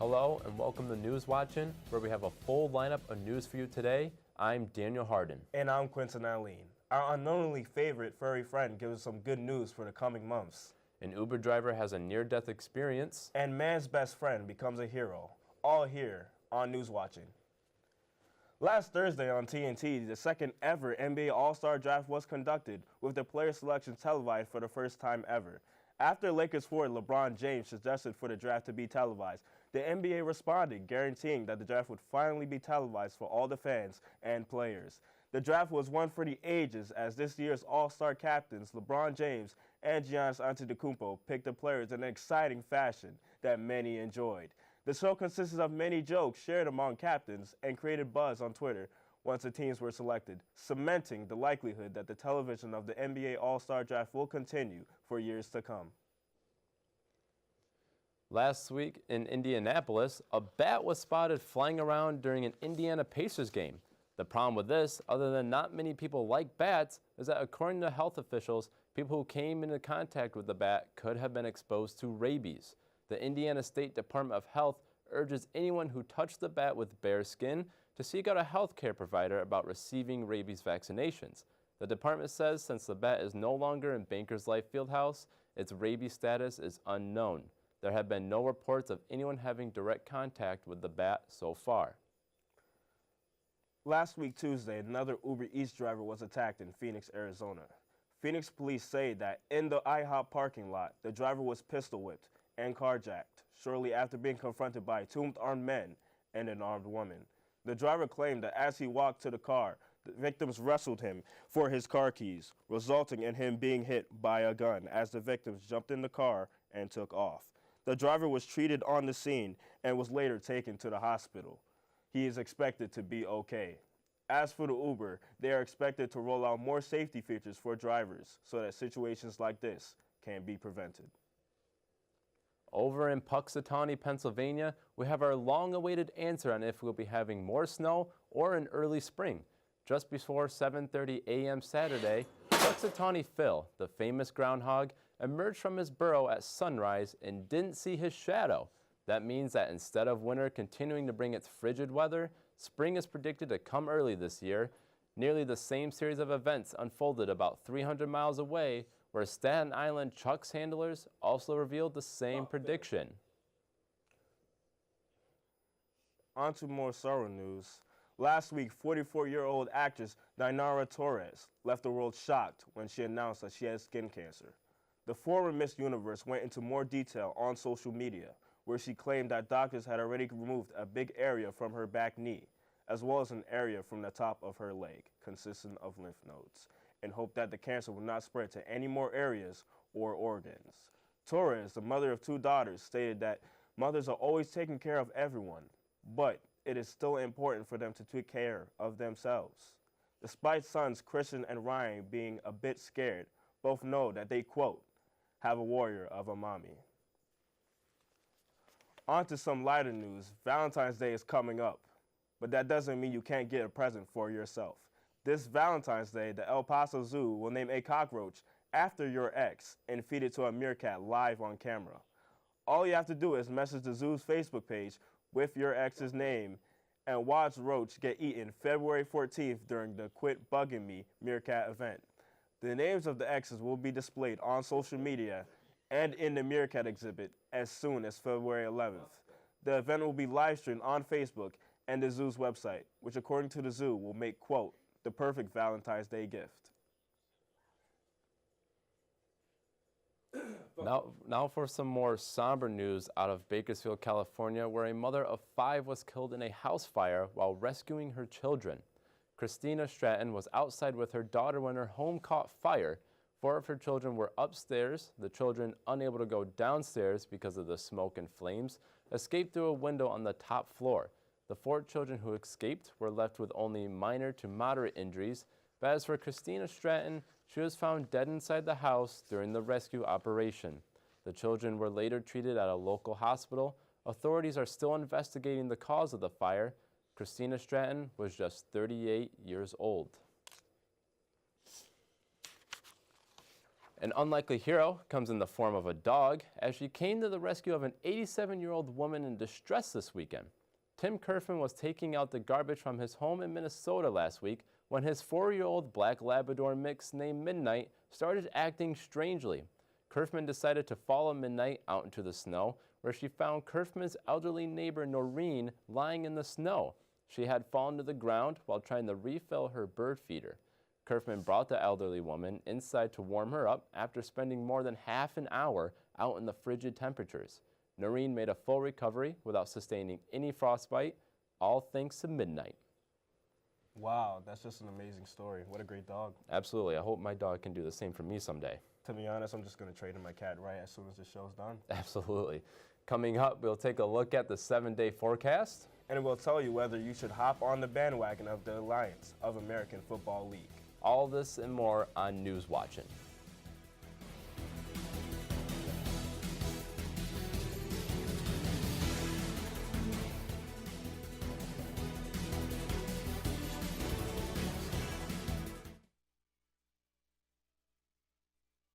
Hello and welcome to News Watching, where we have a full lineup of news for you today. I'm Daniel Harden. And I'm Quentin. Our unknowingly favorite furry friend gives us some good news for the coming months. An Uber driver has a near-death experience. And man's best friend becomes a hero. All here on News Watching. Last Thursday on TNT, the second ever NBA All-Star Draft was conducted, with the player selection televised for the first time ever. After Lakers forward LeBron James suggested for the draft to be televised, the NBA responded, guaranteeing that the draft would finally be televised for all the fans and players. The draft was one for the ages, as this year's All-Star captains LeBron James and Giannis Antetokounmpo picked the players in an exciting fashion that many enjoyed. The show consisted of many jokes shared among captains and created buzz on Twitter once the teams were selected, cementing the likelihood that the television of the NBA All-Star Draft will continue for years to come. Last week in Indianapolis, a bat was spotted flying around during an Indiana Pacers game. The problem with this, other than not many people like bats, is that according to health officials, people who came into contact with the bat could have been exposed to rabies. The Indiana State Department of Health urges anyone who touched the bat with bare skin to seek out a health care provider about receiving rabies vaccinations. The department says since the bat is no longer in Bankers Life Fieldhouse, its rabies status is unknown. There have been no reports of anyone having direct contact with the bat so far. Last week, Tuesday, another Uber Eats driver was attacked in Phoenix, Arizona. Phoenix police say that in the IHOP parking lot, the driver was pistol whipped and carjacked shortly after being confronted by two armed men and an armed woman. The driver claimed that as he walked to the car, the victims wrestled him for his car keys, resulting in him being hit by a gun as the victims jumped in the car and took off. The driver was treated on the scene and was later taken to the hospital. He is expected to be okay. As for the Uber, they are expected to roll out more safety features for drivers so that situations like this can be prevented. Over in Puxatawney, Pennsylvania, we have our long-awaited answer on if we'll be having more snow or an early spring. Just before 7:30 a.m. Saturday, Puxatawney Phil, the famous groundhog, emerged from his burrow at sunrise and didn't see his shadow. That means that instead of winter continuing to bring its frigid weather, spring is predicted to come early this year. Nearly the same series of events unfolded about 300 miles away, where Staten Island Chuck's handlers also revealed the same prediction. On to more sorrow news. Last week, 44-year-old actress Dainara Torres left the world shocked when she announced that she had skin cancer. The former Miss Universe went into more detail on social media, where she claimed that doctors had already removed a big area from her back knee, as well as an area from the top of her leg, consisting of lymph nodes, and hoped that the cancer would not spread to any more areas or organs. Torres, the mother of two daughters, stated that mothers are always taking care of everyone, but it is still important for them to take care of themselves. Despite sons Christian and Ryan being a bit scared, both know that they, quote, have a warrior of a mommy. On to some lighter news. Valentine's Day is coming up, but that doesn't mean you can't get a present for yourself. This Valentine's Day, the El Paso Zoo will name a cockroach after your ex and feed it to a meerkat live on camera. All you have to do is message the zoo's Facebook page with your ex's name and watch roach get eaten February 14th during the Quit Bugging Me meerkat event. The names of the exes will be displayed on social media and in the meerkat exhibit as soon as February 11th. The event will be live streamed on Facebook and the zoo's website, which according to the zoo will make, quote, the perfect Valentine's Day gift. Now for some more somber news out of Bakersfield, California, where a mother of 5 was killed in a house fire while rescuing her children. Christina Stratton was outside with her daughter when her home caught fire. 4 of her children were upstairs. The children, unable to go downstairs because of the smoke and flames, escaped through a window on the top floor. The 4 children who escaped were left with only minor to moderate injuries, but as for Christina Stratton, she was found dead inside the house during the rescue operation. The children were later treated at a local hospital. Authorities are still investigating the cause of the fire. Christina Stratton was just 38 years old. An unlikely hero comes in the form of a dog as she came to the rescue of an 87-year-old woman in distress this weekend. Tim Kerfin was taking out the garbage from his home in Minnesota last week when his 4-year-old black Labrador mix named Midnight started acting strangely. Kerfman decided to follow Midnight out into the snow, where she found Kerfman's elderly neighbor Noreen lying in the snow. She had fallen to the ground while trying to refill her bird feeder. Kerfman brought the elderly woman inside to warm her up after spending more than half an hour out in the frigid temperatures. Noreen made a full recovery without sustaining any frostbite, all thanks to Midnight. Wow, that's just an amazing story. What a great dog. Absolutely. I hope my dog can do the same for me someday. To be honest, I'm just going to trade in my cat right as soon as this show's done. Absolutely. Coming up, we'll take a look at the 7-day forecast. And it will tell you whether you should hop on the bandwagon of the Alliance of American Football League. All this and more on News Watching.